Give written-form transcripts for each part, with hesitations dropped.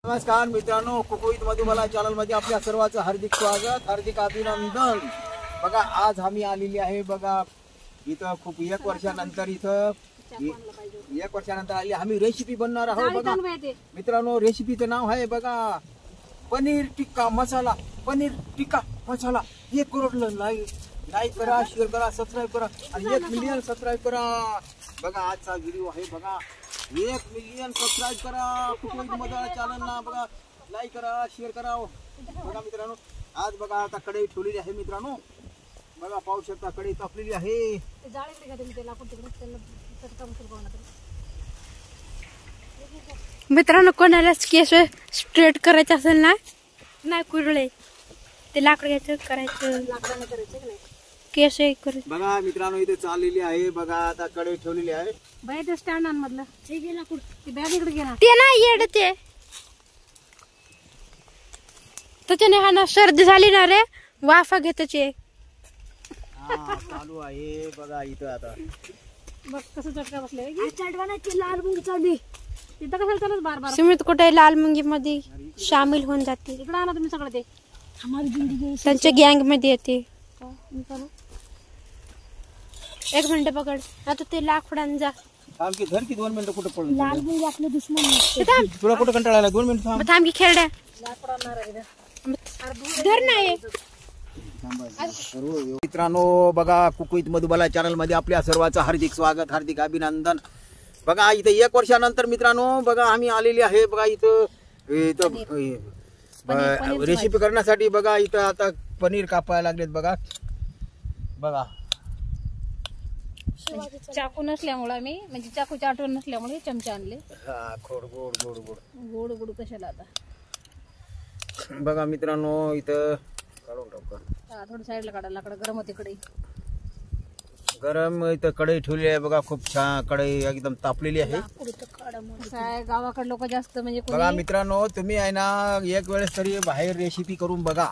नमस्कार मित्रांनो, कुकवीत मधुबाला चॅनल मध्ये आपल्या सर्वांचं हार्दिक स्वागत, हार्दिक अभिनंदन। बघा आज आम्ही आलेली आहे बघा इथं खूप एक वर्षानंतर आली आम्ही रेसिपी बनणार आहोत। बघा मित्रांनो, रेसिपीचं नाव आहे बघा पनीर टिक्का मसाला। पनीर टिक्का मसाला 1 करोड लाईक करा, शेअर करा, सबस्क्राईब करा आणि 1 मिलियन सबस्क्राईब करा। बघा आजचा व्हिडिओ आहे बघा 1 मिलियन सबस्क्राईब करा कुकवीत मधुबाला चॅनलला। बघा लाईक करा, शेअर करा। बघा मित्रांनो, आज बघा आता कढई ठेवलेली आहे मित्रांनो। बघा पाहू शकता कढई तापलेली आहे। मित्रांनो, कोणालाच केस स्ट्रेट करायचं असेल ना, नाही कुरळे ते लाकड घ्यायचं, करायचं लाकडाने करायचं केस करायचं। बघा मित्रांनो, इथे चाललेली आहे बघा आता कढई ठेवलेली आहे। बाहेर स्टँड आण मधलं ते गेला कुठे, ते बॅग इकडे गेला, ते नाही येड ते त्याच्याने हा ना सर्दी झाली ना रे, वाफा घेताचे चालू आहे बघा इथं। आता बघ कसं चटका बसले, लाल मुंगी चालली तिथं कसं चालत बार बार। सुमित कुठे लाल मुंगी मध्ये सामील होऊन जाते। इकडे आणा तुम्ही सगळं, ते हमारी जिंदगी त्यांच्या गँग मध्ये येते। 1 मिनिट पकड, आता ते लाकडान जा थांब धर की 2 मिनिटं कुठं पडून। लाल मुंगी आपले दुश्मन नसते। तुला कुठं कंटाळा आला? 2 मिनिटं थांब की खेळड्या धर नाही। मित्रांनो बघा कुकवीत मधुबाला चॅनल मध्ये आपल्या सर्वांचं हार्दिक स्वागत, हार्दिक अभिनंदन। बघा इथं 1 वर्षानंतर मित्रांनो बघा आम्ही आलेली आहे बघा इथं रेसिपी करण्यासाठी। बघा इथं आता पनीर कापायला लागलेत बघा। बघा चाकू नसल्यामुळे मी म्हणजे चाकूची आठवण नसल्यामुळे चमचे आणले। गोड गोड गोड गोड गोड गोड कशाला आता। बघा मित्रांनो इथं काढून टाकू, थोडं साईडला काढा, लाकडं गरम होते कढई गरम। इथं कढई ठेवली आहे बघा, खूप छान कढई एकदम तापलेली आहे। गावाकडे लोक जास्त म्हणजे बघा मित्रांनो, तुम्ही आहे ना एक वेळेस तरी बाहेर रेसिपी करून बघा।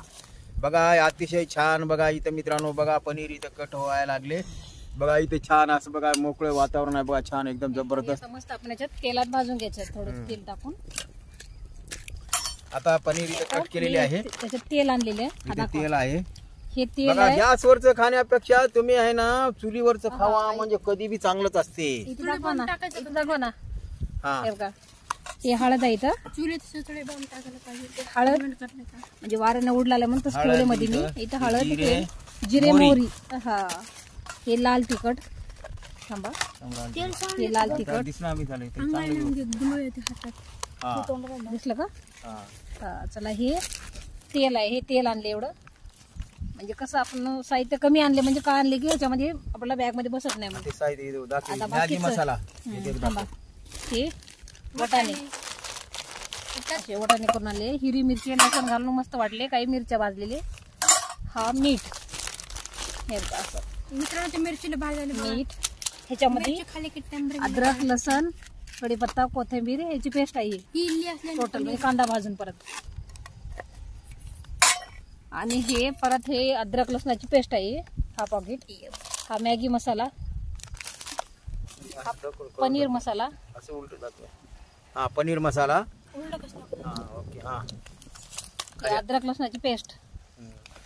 बघा अतिशय छान। बघा इथं मित्रांनो बघा पनीर इथं कट व्हायला लागले बघा। इथे छान असं बघा मोकळे वातावरण आहे बघा, छान एकदम जबरदस्त। मस्त आपण याच्यात तेलात भाजून घ्यायचं, थोडं तेल टाकून। आता पनीर इथं कट केलेले आहे, त्याच्यात तेल आणलेले इथे तेल आहे। हे तेल बघा गॅसवरचं खाण्यापेक्षा तुम्ही आहे ना चुलीवरचं खावा, म्हणजे कधी बी चांगलंच असते। इथं दाखवा ना हे बघा, हे हळद आहे इथं, हळद म्हणजे वाऱ्यानं उडलाय म्हणून तसं ठेवले मध्ये मी। इथं हळद, जिरे, मोहरी, हा हे लाल तिखट, थांबा हे लाल तिखट दिसलं का? चला हे तेल आहे, हे तेल आणले एवढं, म्हणजे कसं आपण साहित्य कमी आणले म्हणजे का आणले की ह्याच्यामध्ये आपल्याला बॅग मध्ये बसत नाही म्हणजे। मसाला हे वटाणे करून आणले, हिरवी मिरची लसूण घालून मस्त वाटले, काही मिरच्या भाजलेले, हा मीठ, हे असं मित्रांनो मिरचीला भाजलेले मीठ, ह्याच्यामध्ये अद्रक, लसण, कढीपत्ता, कोथिंबीर ह्याची पेस्ट आहे टोटल, म्हणजे कांदा भाजून परत, आणि हे परत हे अद्रक लसणाची पेस्ट आहे हा पॉकेट, हा मॅगी मसाला, हा पनीर मसाला, असं उलट जातो हा पनीर मसाला, ओके हा हे अद्रक लसणाची पेस्ट,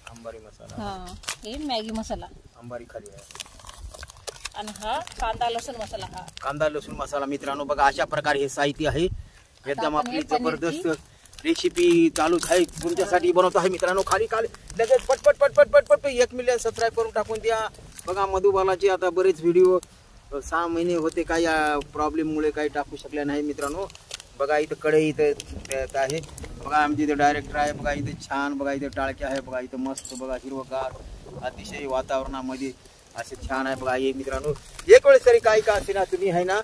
अंबारी मसाला, हा हे मॅगी मसाला अंबारी खाली आहे, आणि हा कांदा लसूण मसाला, हा कांदा लसूण मसाला। मित्रांनो बघा अशा प्रकारे हे साहित्य आहे, एकदम आपली जबरदस्त रेसिपी चालू आहे, तुमच्यासाठी बनवतो आहे मित्रांनो। खाली लगेच पटपट पटपट पटपट 1 मिलियन सबस्क्राईब करून टाकून द्या। बघा मधुबालाचे आता बरेच व्हिडिओ 6 महिने होते, काही प्रॉब्लेम मुळे काही टाकू शकले नाही मित्रांनो। बघा इथं कढई इथं आहे बघा, आमची इथे डायरेक्टर आहे बघा, इथे छान बघा, इथे टाळक्या आहे बघा, इथं मस्त बघा हिरवगार अतिशय वातावरणामध्ये असे छान आहे बघा। हे मित्रांनो एक वेळेस तरी काही का असे ना तुम्ही आहे ना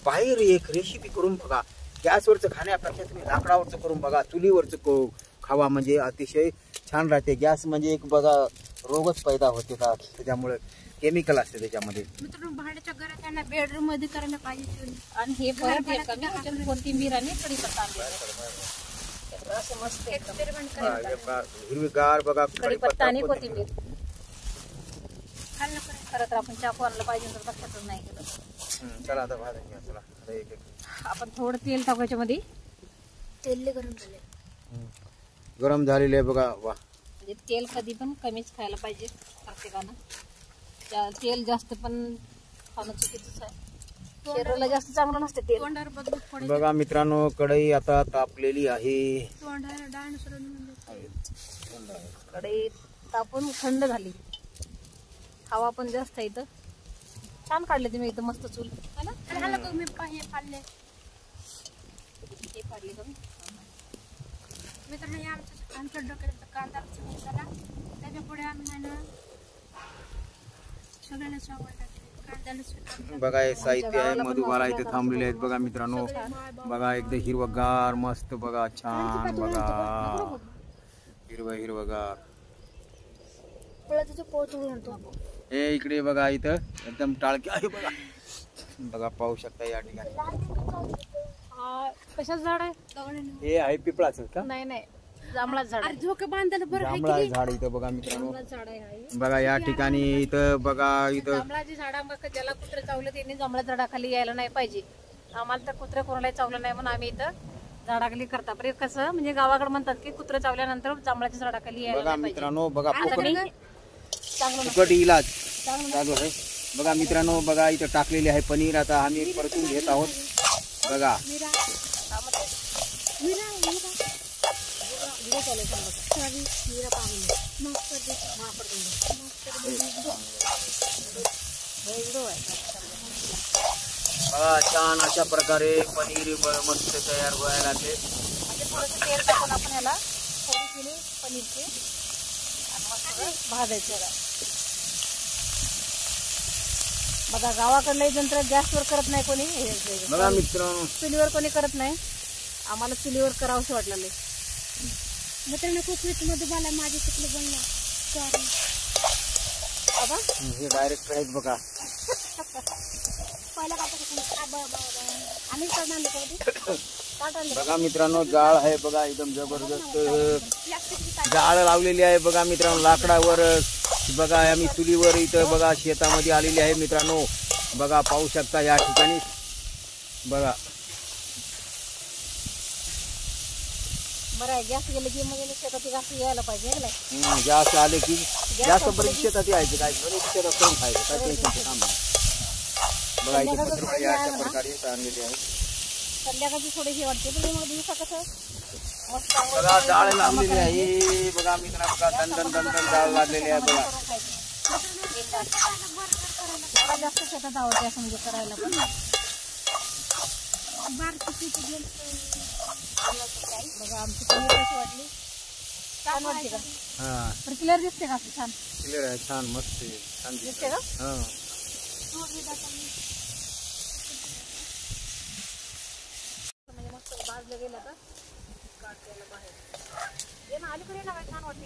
बाहेर एक रेसिपी करून बघा, गॅसवरचं खाण्यापेक्षा तुम्ही लाकडावरचं करून बघा, चुलीवरचं खावा, म्हणजे अतिशय छान राहते। गॅस म्हणजे एक बघा रोगच पैदा होते का, त्याच्यामुळे केमिकल असते त्याच्यामध्ये। मित्रांनो भाड्याच्या घरात त्यांना बेडरूम मध्ये करायला पाहिजे, आणि हे परत कोथिंबीर आणि कढीपत्ता असं मस्त हिरवीगार बघा कढीपत्ता आणि कोथिंबीर। खरं तर आपण चाकू आणलं पाहिजे तर लक्षातच नाही केलं। चला आता भाजून घ्या, चला आपण थोडं तेल टाकायच्या मध्ये, तेल गरम झाले. गरम झालेले आहे बघा. वा, म्हणजे तेल कधी पण कमीच खायला पाहिजे प्रत्येकानं. तेल जास्त पण खाणं चुकीचंच आहे. शरीराला जास्त चांगलं नसते तेल. तोंडावर बदलून पडे. बघा मित्रांनो, कढई आता तापलेली आहे. तोंडाला डायनोसॉर कढई तापून थंड झाली. हवा पण जास्त आहे इथं. छान काढले तुम्ही इथं मस्त चूल. खाल्ला का मी पाहे खाल्ले. हे काढले का? मित्रांनो, हे आमच्या डोक्यात कांदा झाला. त्याच्या पुढे आम्ही ना सगळ्यांना स्वागत कांदा. बघा हे साहित्य आहे. मधुबाला इथे थांबलेले आहेत बघा मित्रांनो. बघा एकदम हिरवगार मस्त बघा, छान बघा, हिरवगार. हे इकडे बघा, इथं एकदम टाळके आहे बघा. बघा पाहू शकता या ठिकाणी. कशाच झाड आहे? हे आहे पिपळाचं का? नाही नाही, जांभळाच झाड आहे. झोके बांधायला बरं जांभळा झाड इथं बघा मित्रांनो. जांभळाच झाड आहे. बघा या ठिकाणी इथं बघा, इथं जांभळाची झाडा मग ज्याला कुत्रे चावले त्यांनी जांभळा झाडाखाली यायला नाही पाहिजे. आम्हाला तर कुत्रे कोणालाही चावलं नाही म्हणून आम्ही इथं झाडाखाली करता. पण कसं म्हणजे गावाकडे म्हणतात की कुत्रे चावल्यानंतर जांभळाच्या झाडाखाली यायला बघा नाही पाहिजे. मित्रांनो, बघा चांगलं फुकट इलाज चालू आहे बघा मित्रांनो. बघा इथं टाकलेले आहे पनीर. आता आम्ही परतून घेत आहोत बघा. बघा छान अशा प्रकारे पनीर मस्त तयार व्हायला लागले. थोडंसं तेल टाकून आपण याला थोडी केली पनीरची भाजायचं. बघा गावाकडलं यंत्र गॅसवर करत नाही कोणी. बघा मित्रांनो, चुलीवर कोणी करत नाही. आम्हाला चुलीवर करावंसं वाटलं. मित्रांनो, कोकणात मधुबाला माझे चुकलं बनला. बाबा हे डायरेक्टर आहेत बघा. आणि बघा मित्रांनो, जाळ आहे बघा एकदम जबरदस्त जाळ लावलेली आहे बघा मित्रांनो लाकडावर. बघा आम्ही चुलीवर इथं बघा शेतामध्ये आलेली आहे मित्रांनो. बघा पाहू शकता या ठिकाणी. बघा बरं आहे, गॅस गेले की म्हणजे शेतात गॅस यायला पाहिजे नाही. गॅस आले की गॅस पर्यंत शेतात यायचं. काय शेतात करून खायचं, काय टेन्शन काम नाही. बघा इथे पत्रवाळी अशा प्रकारे आणलेली आहे. संध्याकाळची थोडीशी वाटते पण मग दिवसा कसं मस्त बघा जाळ लावलेली आहे बघा मित्रांनो. बघा दन दन जाळ लागलेली आहे बघा. जास्त शेतात आवडते असं म्हणजे करायला पण. बघा आमची पनीर कशी वाटली, छान वाटते का? हा तर क्लिअर दिसते का? असं छान क्लिअर आहे, छान मस्त छान दिसते का? हा म्हणजे मस्त भाजलं गेलं तर काढायला बाहेर ये ना. अलीकडे ना काय छान वाटते.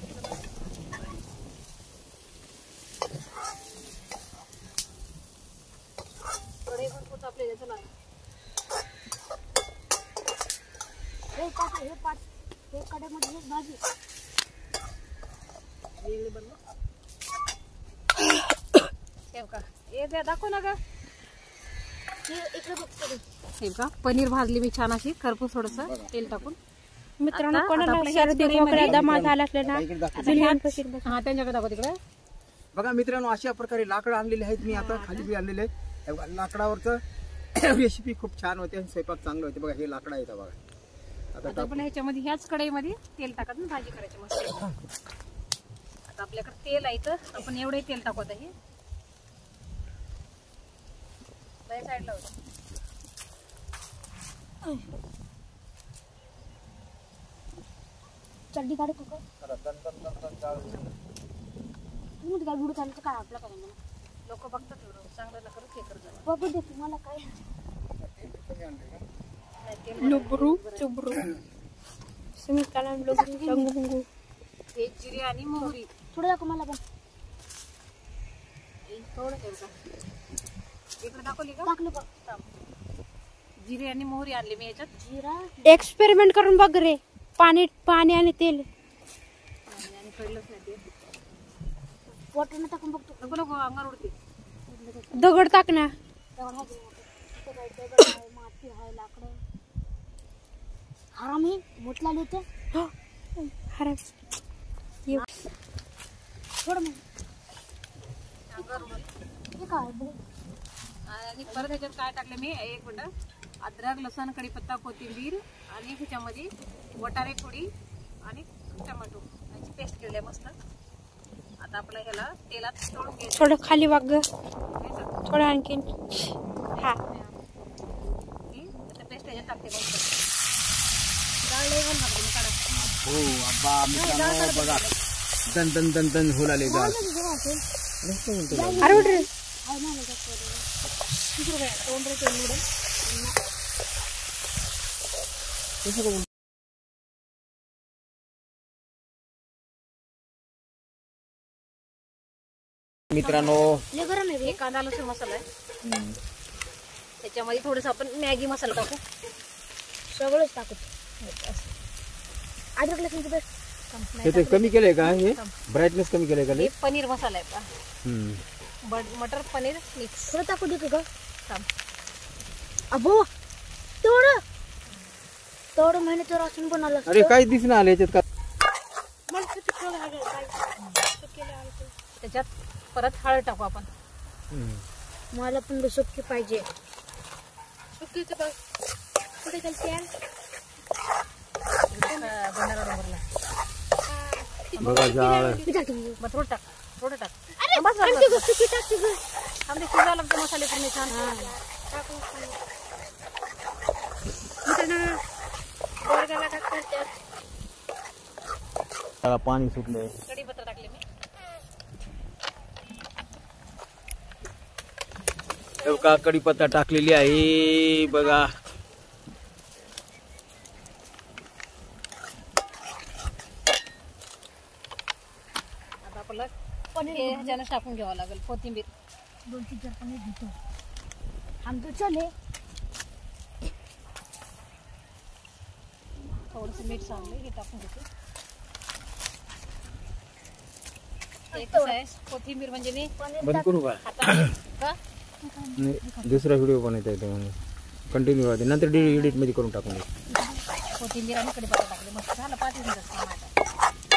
कढई भरपूर तापलेली. चला हे कड्यामध्ये भाजी वेगळी बनव. ठेव का हे द्या, दाखव ना ग. इकडे बघतो. हे का पनीर भाजली मी छान अशी खरपूस थोडस तेल टाकून. मित्रांनो, आता कोणाला आपल्या शर्दी कढईमध्ये खोकला दमा झाला असले ना इकडे दाखव. हा त्यांच्याकडे दाखव तिकडे. बघा मित्रांनो, अशा प्रकारे लाकडं आणलेले आहेत. मी आता खाली बी आणलेले आहेत. हे बघा, लाकडावरचं रेसिपी खूप छान होते आणि स्वयंपाक चांगलं होते. बघा हे लाकडं आहेत बघा. आता आपण ह्याच्यामध्ये ह्याच कढईमध्ये तेल टाकत भाजी करायची मस्त. आता आपल्याकडे तेल आहे तर आपण एवढे तेल टाकू. आता हे साईडला होतं. चड्डी काढू का? तुम्ही काय बुडू चालतं काय आपलं काय लोक बघतात एवढं चांगलं करू ते करत. बघू दे तुम्हाला काय. लुबरू चुबरू सुमित्राला लुबरू हे जिरे आणि मोहरी थोडं दाखव मला पण. थोडं ठेव का इकडे दाखवली का? टाकलं का? जिरे आणि मोहरी आणली मी याच्यात. जिरा एक्सपेरिमेंट करून बघ रे. पाणी आणि तेल आणि कळलंच नाही ते. वॉटरनं टाकून बघतो. नको नको अंगावर उडते. दगड टाक ना. माती आहे लाकडं. हरामी मोठला लेते हराम थोडं मग हे काय बघ. आणि परत ह्याच्यात काय टाकलं मी एक मिनिट, अद्रक लसूण कढीपत्ता कोथिंबीर आणि ह्याच्यामध्ये वटाणे फोडी आणि टोमॅटो याची पेस्ट केली आहे मस्त. आता आपलं ह्याला तेलात तळून घ्यायचं. थोडं खाली वाग थोडं आणखीन हा पेस्ट ह्याच्यात टाकते मस्त. डाळ लय घाल नका तुम्ही, काढा. हो अब्बा मित्रांनो बघा दन दन दन दन होलाले डाळ. अरे उठ रे. मित्रांनो लय गरम आहे हे कांदा लसूण मसाला आहे. त्याच्यामध्ये थोडंसं आपण मॅगी मसाला टाकू. सगळंच टाकू. अद्रक लसूणची पेस्ट हे ते कमी केलंय का, हे ब्राईटनेस कमी केलंय का? हे पनीर मसाला आहे. हम्म. मटर पनीर मिक्स. थोडं टाकू देतो का? अबो तेवढं तेवढं मेहनतीवर असून बनवलं अरे काही दिसणं आलं याच्यात का? त्याच्यात परत हळद टाकू आपण. मला पण सुक्की पाहिजे. सुक्कीचं बघ कुठे घालते बंडारा डोंगरला. बघा जाळ. मग थोडं टाक, थोडं टाक. सुक्की टाकते गं. आमचे शिजायला लागते मसाले पूर्ण छान. पाणी सुटलंय. कढीपत्ता टाकले मी. बघा कढीपत्ता टाकलेली आहे बघा. आता आपल्याला पनीर ह्याच्यानं टाकून घ्यावं लागेल. कोथिंबीर 2-3 पनीर घेतो. आमचं चले. थोडंसं मीठ सांगले हे टाकून घेते. एक कसं आहे कोथिंबीर म्हणजे मी बंद करू का? हाताने का नाही, दुसरा व्हिडिओ बनवायचा आहे म्हणून कंटिन्यू राहते. नंतर एडिट मध्ये करून टाकून दे. कोथिंबीर आणि कढीपत्ता टाकले. मस्त झालं. 5 मिनिट.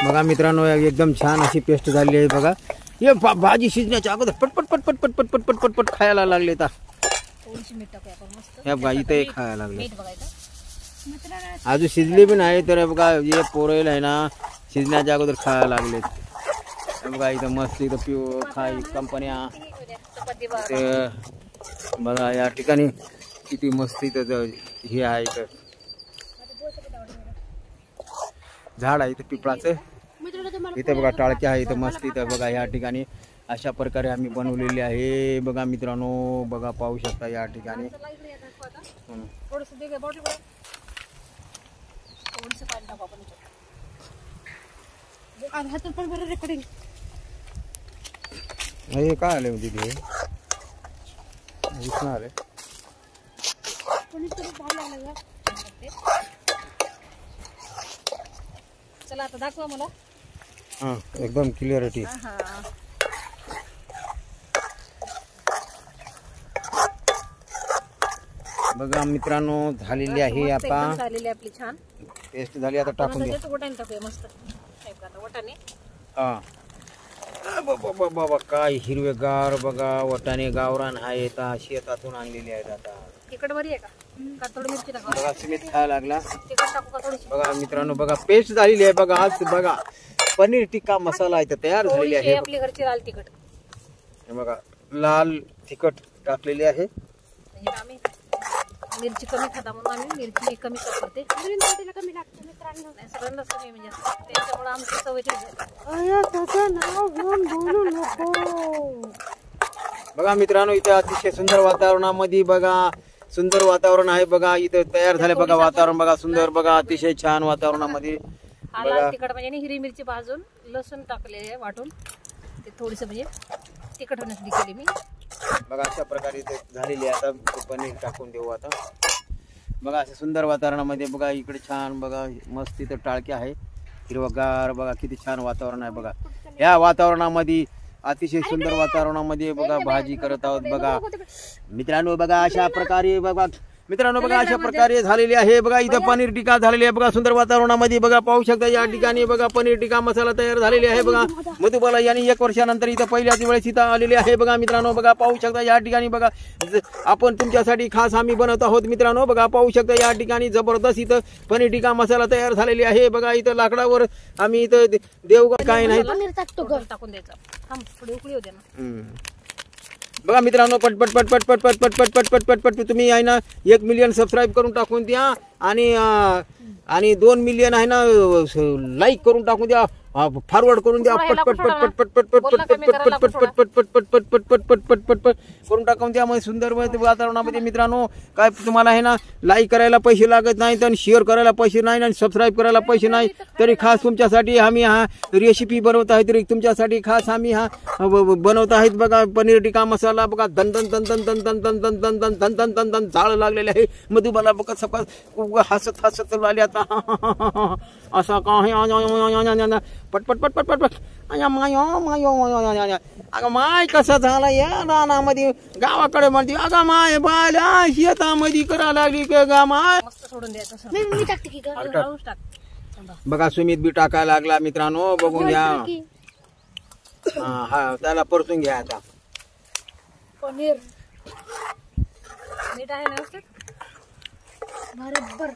बघा मित्रांनो एकदम छान अशी पेस्ट झाली आहे बघा. हे भाजी शिजण्याच्या अगोदर पटपट पटपट पटपट पटपट पटपट खायला लागले. थोडीशी मीठ टाकूया आपण मस्त. हे बघा इथे खायला लागले. मीठ बघायचं. अजून शिजले पण आहे तर बघा हे पोरेल आहे ना शिजण्याच्या अगोदर खायला लागले. बघा इथं मस्त इथं पिऊ खाई कंपन्या चपाती बघा या ठिकाणी किती मस्त इथं हे आहे. इथं झाड आहे इथं पिपळाचं. इथं बघा टाळके आहे इथं मस्त. इथं बघा या ठिकाणी अशा प्रकारे आम्ही बनवलेली आहे बघा मित्रांनो. बघा पाहू शकता या ठिकाणी. थोडंसं दे बॉटल बघा. थोडंसं पाणी टाकू आपण याच्यात. हातून पण बरं रेकॉर्डिंग. हे काय आलं म्हणजे ते दिसणार आहे. चला आता दाखवा मला. हा एकदम क्लिअरिटी. बघा मित्रांनो झालेली आहे. आता झालेली आपली छान पेस्ट झाली. आता टाकून द्या. वटाणे टाकूया मस्त. वटाणे हा बाबा काय हिरवेगार बघा वटाणे गावरान आहेत. शेतातून आणलेली आहेत. आता तिखट बरी आहे का थोडी मिरची टाका. बघा सुमित खायला लागला. तिखट टाकू का थोडीशी. बघा मित्रांनो बघा पेस्ट झालेली आहे बघा. आज बघा पनीर टिक्का मसाला इथं तयार झालेली थोडीशी आहे. आपली घरची लाल तिखट. हे बघा लाल तिखट टाकलेली आहे. म्हणजे आम्ही मिरची कमी खाता म्हणून आम्ही मिरची कमी करते. कमी लागते मित्रांनो. नाही सगळ्यांनाच कमी म्हणजे त्याच्यामुळे आमची सवय बघा मित्रांनो इथे अतिशय सुंदर वातावरणामध्ये बघा सुंदर वातावरण आहे बघा. इथं तयार झाले बघा वातावरण बघा सुंदर बघा अतिशय छान वातावरणामध्ये. हा लाल तिखट म्हणजे हिरवी मिरची भाजून लसूण टाकले वाटून ते थोडीस म्हणजे तिखट होण्यासाठी केली मी. बघा अशा प्रकारे इथे झालेली आहे. आता पनीर टाकून देऊ. आता बघा असं सुंदर वातावरणामध्ये बघा इकडे छान बघा मस्त इथं टाळके आहे हिरवगार बघा किती छान वातावरण आहे बघा. या वातावरणामध्ये अतिशय सुंदर वातावरणामध्ये बघा भाजी करत आहोत बघा मित्रांनो. बघा अशा प्रकारे बघा मित्रांनो बघा अशा प्रकारे झालेली आहे बघा. इथं पनीर टिक्का झालेली आहे बघा. सुंदर वातावरणामध्ये बघा पाहू शकता. या ठिकाणी बघा पनीर टिक्का मसाला तयार झालेली आहे बघा. मधुबाला यांनी 1 वर्षानंतर इथं पहिल्याच वेळेस इथं आलेली आहे बघा. मित्रांनो बघा पाहू शकता. या ठिकाणी बघा आपण तुमच्यासाठी खास आम्ही बनवत आहोत. मित्रांनो बघा पाहू शकता. या ठिकाणी जबरदस्त इथं पनीर टिक्का मसाला तयार झालेली आहे बघा. इथं लाकडावर आम्ही इथं देवगड काय नाही टाकून द्यायचं. पुढे उकळी होते ना. बघा मित्रांनो पटपट पटपट पटपट पटपट पटपट पटपट तुम्ही आहे ना 1 मिलियन सबस्क्राईब करून टाकून द्या आणि 2 मिलियन आहे ना लाईक करून टाकून द्या. फॉरवर्ड करून द्या. पटपट पटपट पटपट पटपट पटपट पटपट पटपट पटपट पटपट पटपट पट करून टाकून द्या. मग सुंदर वातावरणामध्ये मित्रांनो काय तुम्हाला आहे ना लाईक करायला पैसे लागत नाहीत आणि शेअर करायला पैसे नाही आणि सबस्क्राईब करायला पैसे नाही. तरी खास तुमच्यासाठी आम्ही हा रेसिपी बनवत आहे. तरी तुमच्यासाठी खास आम्ही हा बनवत आहेत बघा. पनीर टिक्का मसाला बघा. दन दन दन दन दन दन दन दन दन दन दन दन दन झाड लागलेले आहे. मधुबाला बघा सकाळ हसत हसत लागले आता असा का पटपट पटपट पटपट मायो मायो अगं माय कसं झालं या रानामध्ये गावाकडे म्हणते अगं माय बाला शेतामध्ये करा लागली का गा माय. सोडून द्यायचं. बघा सुमित बी टाकायला लागला मित्रांनो. बघून घ्या. हा त्याला परतून घ्या आता. पनीर मीठ आहे ना बरोबर.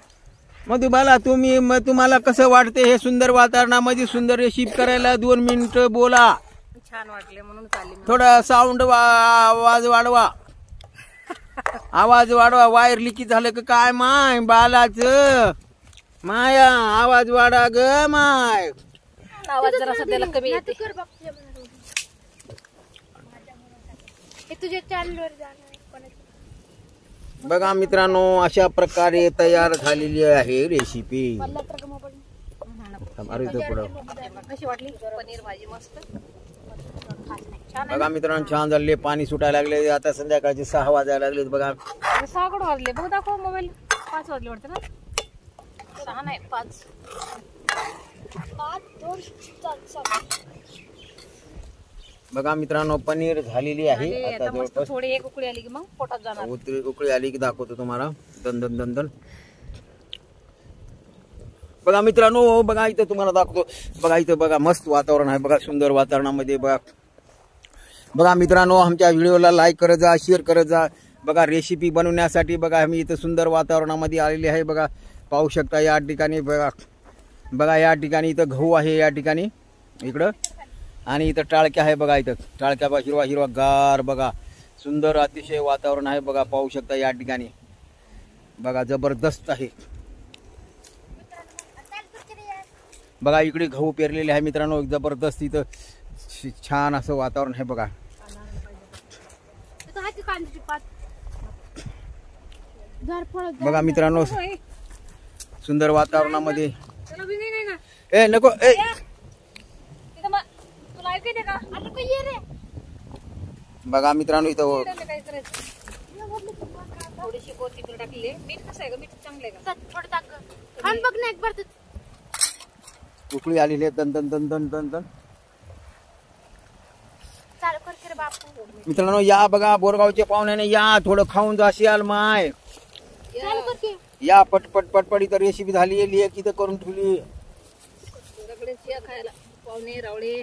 मधुबाला तुम्हाला कसं वाटते हे सुंदर वातावरणामध्ये सुंदर रेसिपी करायला? 2 मिनिटं बोला. छान वाटले म्हणून चालली. थोडा साऊंड आवाज वाढवा. आवाज वाढवा. वायर लिकी झालं का काय माय बालाच माया आवाज वाढा ग माय. आवाज जरा सध्याला कमी येते. तुझ्या चॅनलवर बघा मित्रांनो अशा प्रकारे तयार झालेली आहे रेसिपी. कशी वाटली पनीर भाजी? मस्त. बघा मित्रांनो छान झाले. पाणी सुटायला लागले. आता संध्याकाळचे 6 वाजायला लागले बघा. 6 कुठं वाजले बघ दाखव मोबाईल. 5 वाजले वाटते ना. 6 नाही 5. बघा मित्रांनो पनीर झालेली आहे. आता जवळपास थोडी एक उकळी आली की मग पोटात जाणार. उकळी आली की दाखवतो तुम्हाला. दन दन दन दन. बघा मित्रांनो बघा इथं तुम्हाला दाखवतो. बघा इथं बघा मस्त वातावरण आहे बघा. सुंदर वातावरणामध्ये बघा. बघा मित्रांनो आमच्या व्हिडिओला लाईक करत जा, शेअर करत जा. बघा रेसिपी बनवण्यासाठी बघा आम्ही इथं सुंदर वातावरणामध्ये आलेले आहे बघा. पाहू शकता या ठिकाणी बघा. बघा या ठिकाणी इथं गहू आहे या ठिकाणी इकडं. आणि इथं टाळक्या आहे बघा. इथं टाळक्या हिरवा हिरवा गार बघा. सुंदर अतिशय वातावरण आहे बघा. पाहू शकता या ठिकाणी बघा जबरदस्त आहे बघा. इकडे गहू पेरलेले आहे मित्रांनो. जबरदस्त इथं छान असं वातावरण आहे बघा. बघा मित्रांनो सुंदर वातावरणामध्ये. ए नको ए बघा मित्रांनो इथं थोडीशी कोथिंबीर टाकली. मीठ कसं आहे ग? मीठ चांगलं आहे का? थोडं टाक. बघ ना एक बार. उकळी आलेली आहे. दन दन दन दन दन दन. चालू कर रे बापू. मित्रांनो या बघा बोरगावच्या पाहुण्याने या थोडं खाऊन जाशील माय. चालू कर की. या पटपट पटपट. इथं रेसिपी झाली आहे इथं करून ठेवली. खायला पाहुणे रावळे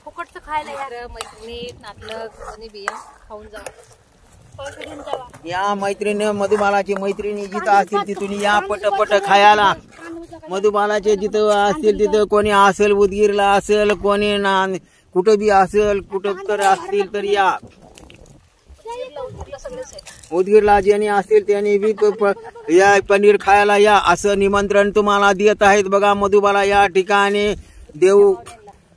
फुकटचं खायला यार. मैत्रिणी नातलं कोणी बिया खाऊन जा. या मैत्रिणी मधुबालाची मैत्रिणी जिथं असतील तिथून या पटपट खायला. मधुबालाचे जिथं असतील तिथं कोणी असेल उदगीरला असेल कोणी ना कुठं बी असेल कुठं तर असतील तर या. उदगीरला ज्यांनी असतील त्यांनी बी या पनीर खायला या असं निमंत्रण तुम्हाला देत आहेत बघा. मधुबाला या ठिकाणी देऊ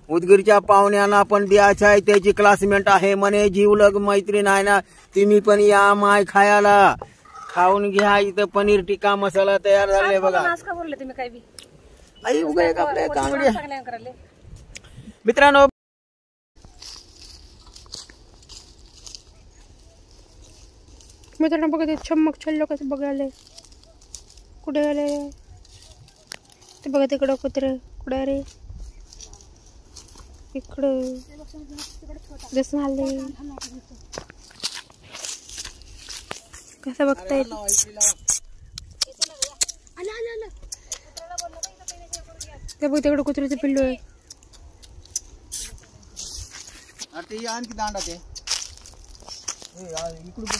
उदगीरच्या पाहुण्यांना पण द्यायचं आहे. त्याची क्लासमेट आहे म्हणे जीवलग मैत्रीण आहे ना. तुम्ही पण या माय खायला. खाऊन घ्या. इथं पनीर टिक्का मसाला तयार झालाय बघा. बोलले तुम्ही काय बी आई उगा आपल्या कांबड्या. मित्रांनो मित्रांनो बघा ते छम्मक छल्लो कसं बघायला. कुठे गेले ते बघा. तिकडं कुत्रे कुठे रे? इकडं दिसून आले. कसं बघता येईल ते बघ तिकडे कुत्र्याचं पिल्लू आहे. ते आणखी दांडा ते इकडे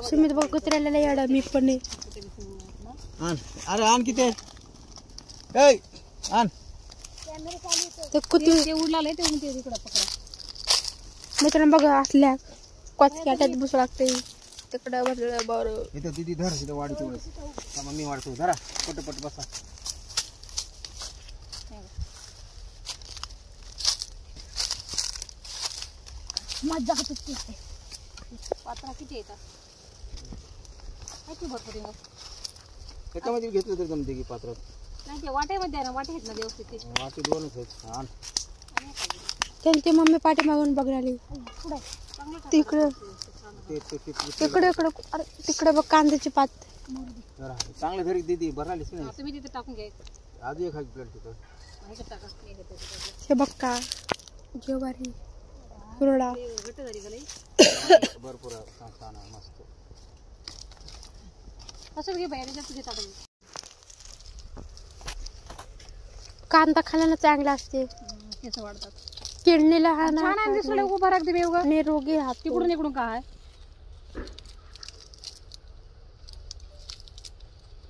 सुमित बघ कुत्र्याला लय आडा मी पण आहे. अरे आण किती आण ते कुत्री ते उडलाय ते तिकडे पकडा. मित्रांनो बघा असल्या कोचक्याट्यात बसू लागते तिकडं बसलं बरं. इथं दिदी धर इथं वाढतो मी वाढतो धरा पटपट बसा. मजा होती पात्रा किती येतात भरपूर त्याच्यामध्ये घेतलं तर जमते की पात्रात. नाही ते वाट्यामध्ये आहे ना वाटे आहेत ना व्यवस्थित ते. वाटे दोनच आहेत. आण त्यांची मम्मी पाठी मागून बघाली तिकडं तिकडे अरे तिकडे बघ कांद्याची पात. जरा चांगलं घरी दिदी भरालीच नाही. तुम्ही तिथे टाकून घ्यायचं आधी एक प्लेट तिथं हे बघ का जेवारी कुरडा घट्ट झाली का लई? भरपूर छान आहे मस्त. असं घे बाहेर तुझे टाकून कांदा खाल्यानं चांगला असते केस वाढतात. किडनीला हा छान आहे दिसलं उभा राखते बेवगा निरोगी हात तिकडून इकडून काय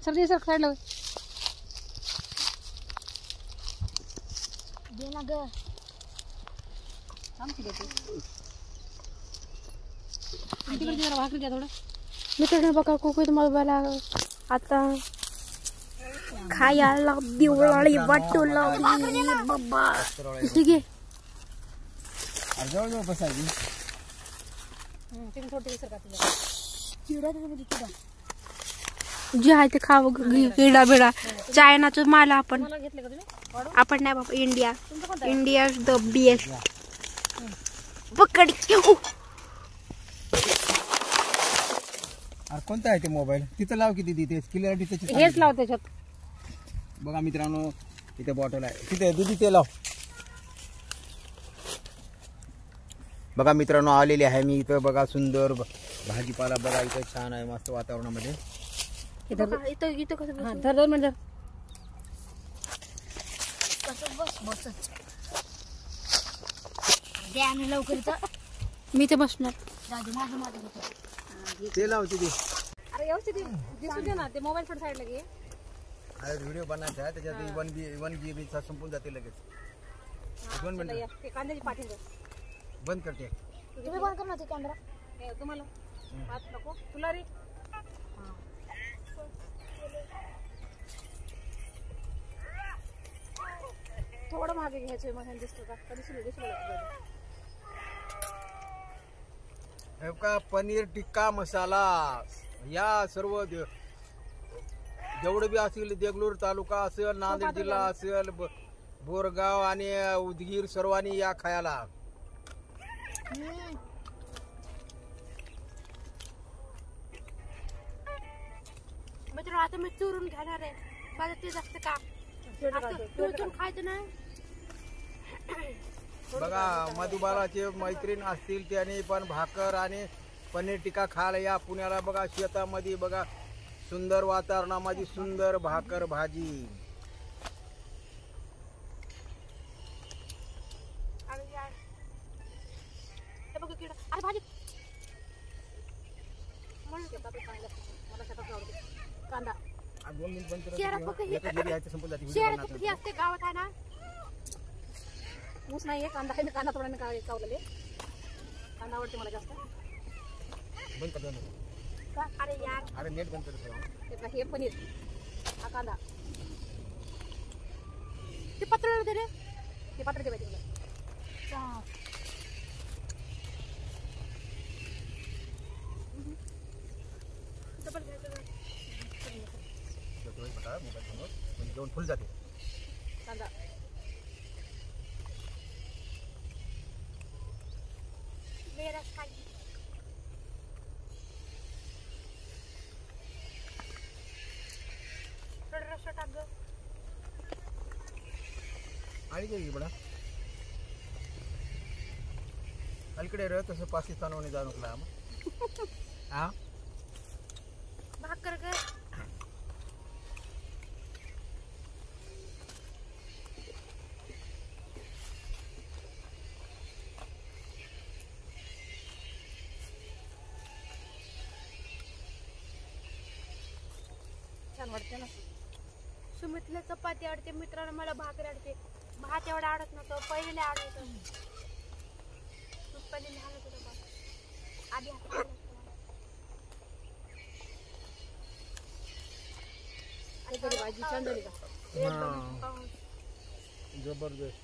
सर सर खायला दे ना ग थांब देते तिकडे जरा भाकरी द्या थोडं. मित्रांनो बघा कुकू तुम्हाला आता खायला दिवळी वाटू लागली बाबा. ठीक आहे जवळजवळ बसायची. तिकडे थोडी सर का जे आहे ते खाव किडा बिडा चायनाचं माल आपण मला घेतले का तुम्ही आपण नाही बाबा इंडिया इंडिया द बेस्ट पकड. अरे कोणता आहे ते मोबाईल तिथं लाव किती तिथे क्लिअरिटी त्याची हेच लाव त्याच्यात. बघा मित्रांनो तिथे बॉटल आहे तिथे दिदी ते लाव. बघा मित्रांनो आलेले आहे मी इथं. बघा सुंदर भाजीपाला बघा इथं छान आहे मस्त वातावरणामध्ये. इथं कसं हा धर 2 मिनिट द्या ना लवकर इथं. मी ते बसणार. ते लाव तिथे. अरे व्यवस्थित दिसू दे ना ते मोबाईल थोडं साईडला घे. अरे व्हिडिओ बनायचा आहे त्याच्यात 1 GB संपून जाते लगेच. 2 मिनिट ते कांद्याची पाठी बंद करते. तुम्ही बंद कर ना ते कॅमेरा. हे तुम्हाला हात नको तुला रे. थोडं मागे घ्यायचं मग दिसतं का कधी दिसलं का पनीर टिक्का मसाला या सर्व जेवढे बी असेल देगलूर तालुका असेल नांदेड जिल्हा असेल बोरगाव आणि उदगीर सर्वांनी या खायला. मित्र आता मी चुरून घेणार आहे मला ते जास्त का खायचं नाही. बघा मधुबालाचे मैत्रीण असतील त्याने पण भाकर आणि पनीर टिक्का खायला या पुण्याला. बघा शेतामध्ये बघा सुंदर वातावरणामध्ये सुंदर भाकर भाजी. कांदा 2 मिनिट बंद कर. गावात आहे ना ऊस नाहीये कांदा आहे. कांदा थोडा कावलेले कांदा आवडते मला जास्त. बंद कर. अरे यार अरे नेट बंद कर. हे पनीर हा कांदा ते पत्र दे रे. ते पात्र दे पाहिजे जेवण फुल जाते. कांदा आणि बडा अलीकडे रह तसं पाकिस्तानमध्ये जाणूकला हा कर ग. छान वाटते ना. सुमितला चपाती आवडते, मित्रांनो मला भाकरी आवडते. भात एवढा आवडत नव्हतं, पहिले लय आवडत होतं. पहिले लहान होतं तेव्हा. आधी हात भाजी छान झाली का? जबरदस्त.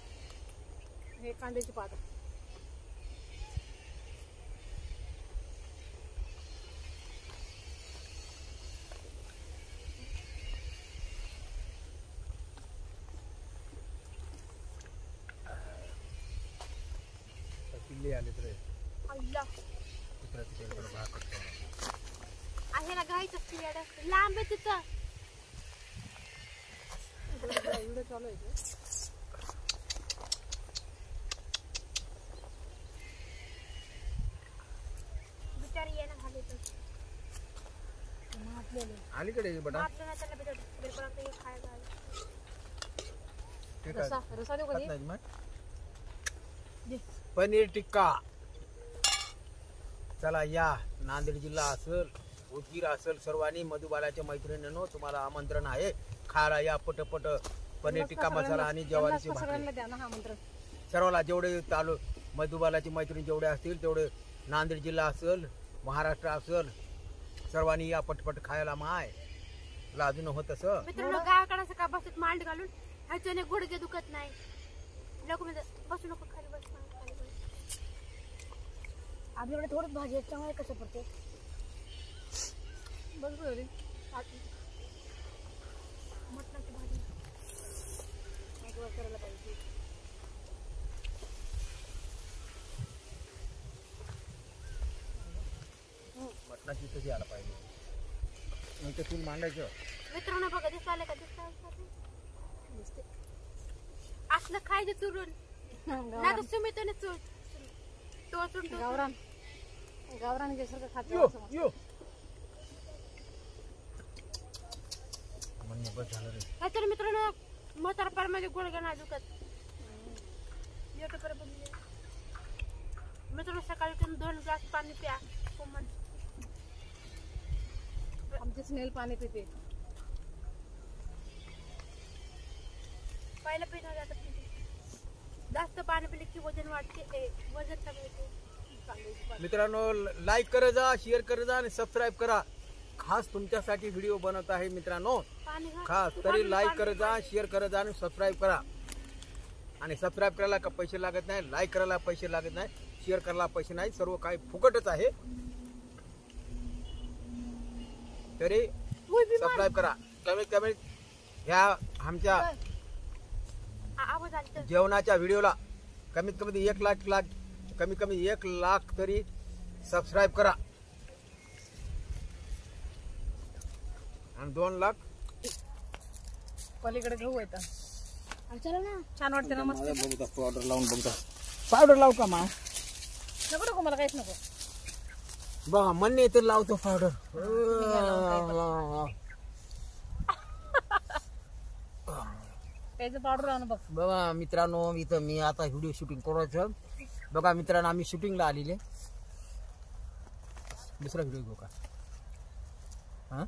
हे कांद्याची पात. किल्ले आले तर अल्ला तिकडे भाकर आहे ना गायचं पिरियड लांब आहे तिथं. व्हिडिओ चालू आहे ते. बिचारी येणं झाले तर अलीकडे बटा आपलं ना त्याला बिचारी हे खायला ते काय रसा रसा देऊ खात कधी? नाही मग. पनीर टिक्का. चला या, नांदेड जिल्हा असेल, उदगीर असेल, सर्वांनी मधुबालाच्या मैत्रिणींनो तुम्हाला आमंत्रण आहे. खायला या पटपट पनीर टिक्का मसाला आणि ज्वारीची भाकरी. सगळ्यांना द्या ना हा मंत्र. सर्वाला जेवढे चालू मधुबालाची मैत्रिणी जेवढे असतील तेवढे, नांदेड जिल्हा असेल, महाराष्ट्र असेल, सर्वांनी या पटपट खायला माय लाजून होत असं. मित्रांनो गावाकडे असं का बसत मांड घालून ह्याच्याने गुडघे दुखत नाही. लोक म्हणजे बसू नको खाली बस खाली बस. आपल्याकडे थोडीच भाजी आहे, चांगलं कसं पडते बघ रे. मटणाची भाजी करायला पाहिजे. मटणाची कशी आला पाहिजे मग ते फुल मांडायचं. मित्रांनो बघा दिसायला का दिसते असलं खायचं चुरून नाही तर सुमितने टोचून गावरान गावरान गेसारखं खाते. यो म्हणणे बस झालं रे. नाहीतर मित्रांनो म्हातारपार मध्ये गुडघे नाही दुखत. युट्यूबवर बनले मित्रांनो सकाळी तुम्ही 2 ग्लास पाणी प्या. कोमल आमचे स्नेल पाणी पिते. पहिलं पिणं जातं जास्त पाणी पिले की वजन वाढते, वजन कमी होते. मित्रांनो लाईक करत जा, शेअर करत जा आणि सबस्क्राईब करा. खास तुमच्यासाठी व्हिडिओ बनवत आहे मित्रांनो. पाणी घाल. खास तरी लाईक करत जा, शेअर करत जा आणि सबस्क्राईब करा. आणि सबस्क्राईब करायला का पैसे लागत नाही, लाईक करायला पैसे लागत नाही, शेअर करायला पैसे नाही, सर्व काही फुकटच आहे. तरी सबस्क्राईब करा. कमीत कमी ह्या आमच्या आवाज आला तर जेवणाच्या व्हिडिओला कमीत कमी 1 लाख कमीत कमी 1 लाख तरी सबस्क्राईब करा. आणि 2 लाख पलीकडे गहू येतात. चला ना छान वाटते ना मस्त. बघता पावडर लावून बघता. पावडर लावू का मा? नको नको मला काहीच नको. बघा म्हणणे तर लावतो पावडर. त्याचं पावडर आणू बघ. बघा मित्रांनो इथं मी आता व्हिडिओ शूटिंग करायचं. बघा मित्रांनो आम्ही शूटिंगला आलेले. दुसरा व्हिडिओ घेऊ का? हा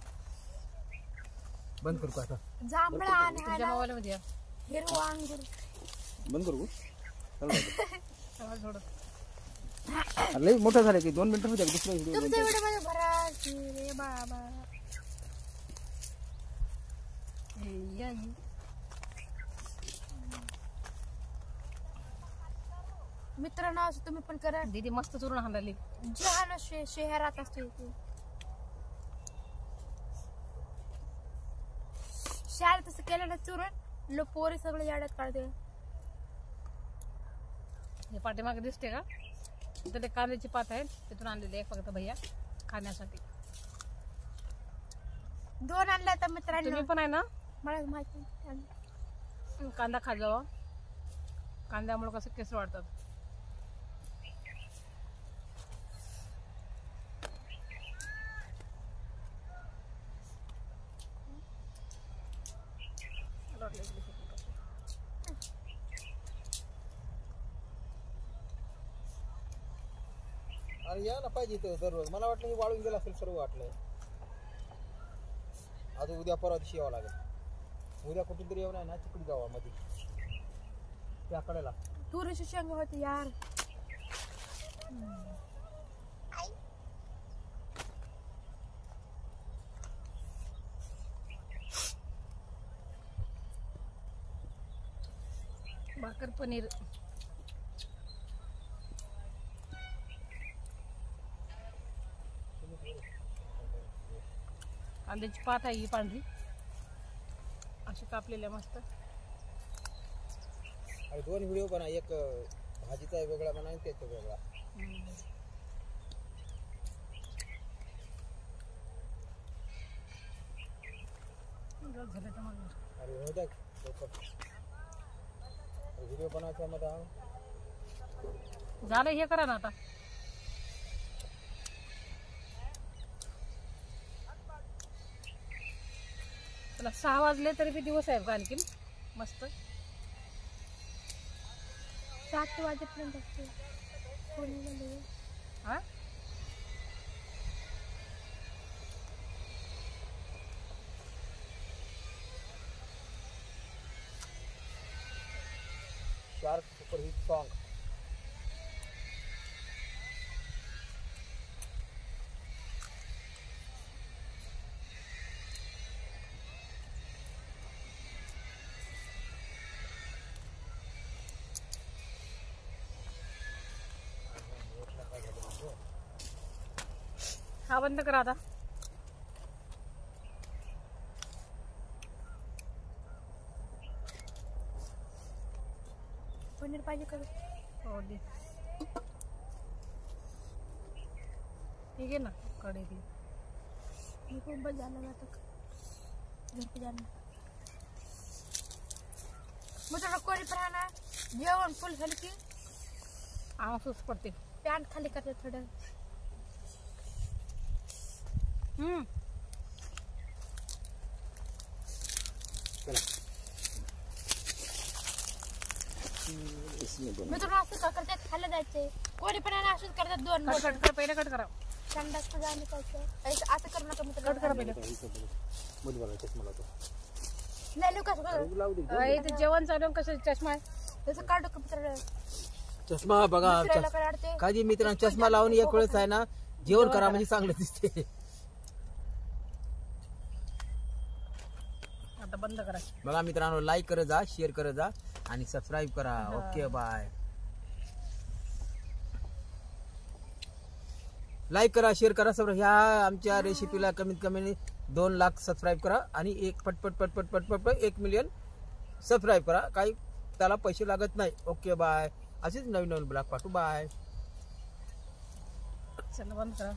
बंद करू का आता? जांभळा आणि तुझ्या मोबाईल मध्ये हिरवा अंगूर बंद करू. थोडं लई मोठं झालं की 2 मिनिटं होते दुसरा व्हिडिओ. तुमच्या व्हिडिओ मध्ये भरा रे बाबा. मित्रांनो असं तुम्ही पण करा. दीदी मस्त चुरून हाणली. जहान शहरात असतो इथे. शाळेत तसं केलं ना चुरून लोक पोरी सगळे याड्यात काढते. हे पाठीमागे दिसते का? इथं ते कांद्याची पात आहे, तिथून आणलेली आहे फक्त भैया खाण्यासाठी. 2 आणल्या तर मित्रांनो. तुम्ही पण आहे ना मला माहिती कांदा खा जावा. कांद्यामुळे कसं केस वाढतात. अरे या ना पाहिजे इथं दररोज. मला वाटलं हे वाळून गेलं असेल सर्व वाटलं. आता उद्या परवा दिवशी यावं लागेल. उद्या कुठून तरी येऊ नाही ना चिकडी गावामध्ये त्या कडेला. तुरीची शेंगा होती यार. भाकर पनीर. कांद्याची पात आहे ही पांढरी अशी कापलेल्या मस्त. आणि 2 व्हिडिओ बनवा. एक भाजीचा वेगळा बनवा आणि त्याचा वेगळा. झालं तर मग अरे हो द्या व्हिडिओ बनवायचा मध्ये झालं. हे करा ना आता. चला 6 वाजले तरी बी दिवस आहे का आणखीन मस्त. 7 वाजेपर्यंत असते. हा शार्क सुपर हिट सॉन्ग. हा बंद करा आता. पनीर पाहिजे का? हो दे. ठीक आहे ना कढईतली. मी खूप बस झालं आता घर पे जाना. मतलब कोणी पण जेवण फुल झालं की आसूस पडते. पॅन्ट खाली करते थोडं. मित्रांनो असं का करतात खायला जायचे. कोणी पण असंच करतात. 2 कट कट कर. पहिले कट करा. संडास जाणे जायचं असं करू नका मित्रांनो. कट करा पहिले. नाही लोक इथे जेवण चालू आहे. कसं चष्मा आहे त्याचं काढू का मित्रांनो. चष्मा बघा. दुसऱ्याला काय अडते. काही मित्रांनो चष्मा लावून एक वेळेस आहे ना जेवण करा म्हणजे चांगलं दिसते. आता बंद करा. बघा मित्रांनो लाईक करत जा, शेअर करत जा आणि सबस्क्राईब करा. Okay bye. लाईक करा, शेअर करा. सर्व ह्या आमच्या रेसिपीला कमीत कमी 2 लाख सबस्क्राईब करा आणि एक पटपट पटपट पटपट 1 मिलियन सबस्क्राईब करा. काही त्याला पैसे लागत नाही. Okay bye. असेच नवीन नवीन ब्लॉग पाठवू. बाय. चला बंद करा.